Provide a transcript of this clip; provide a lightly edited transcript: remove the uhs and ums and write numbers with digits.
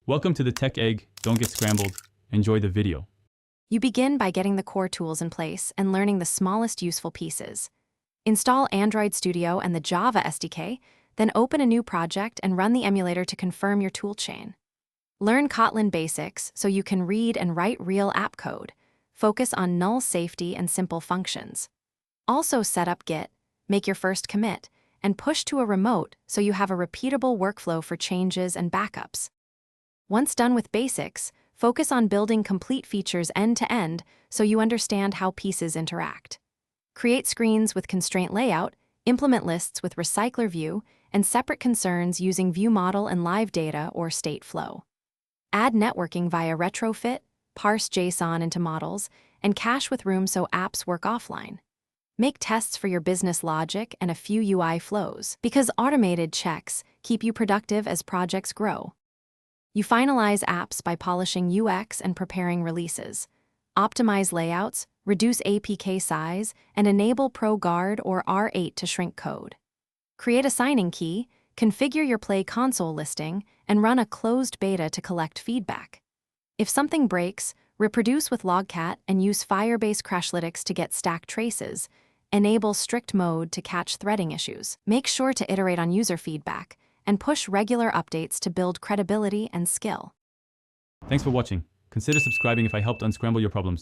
Welcome to the Tech Egg. Don't get scrambled. Enjoy the video. You begin by getting the core tools in place and learning the smallest useful pieces. Install Android Studio and the Java SDK, then open a new project and run the emulator to confirm your toolchain. Learn Kotlin basics so you can read and write real app code. Focus on null safety and simple functions. Also set up Git, make your first commit, and push to a remote so you have a repeatable workflow for changes and backups. Once done with basics, focus on building complete features end-to-end so you understand how pieces interact. Create screens with constraint layout, implement lists with recycler view, and separate concerns using view model and live data or state flow. Add networking via retrofit, parse JSON into models, and cache with room so apps work offline. Make tests for your business logic and a few UI flows, because automated checks keep you productive as projects grow. You finalize apps by polishing UX and preparing releases. Optimize layouts, reduce APK size, and enable ProGuard or R8 to shrink code. Create a signing key, configure your Play console listing, and run a closed beta to collect feedback. If something breaks, reproduce with Logcat and use Firebase Crashlytics to get stack traces. Enable strict mode to catch threading issues. Make sure to iterate on user feedback and push regular updates to build credibility and skill. Thanks for watching. Consider subscribing if I helped unscramble your problems.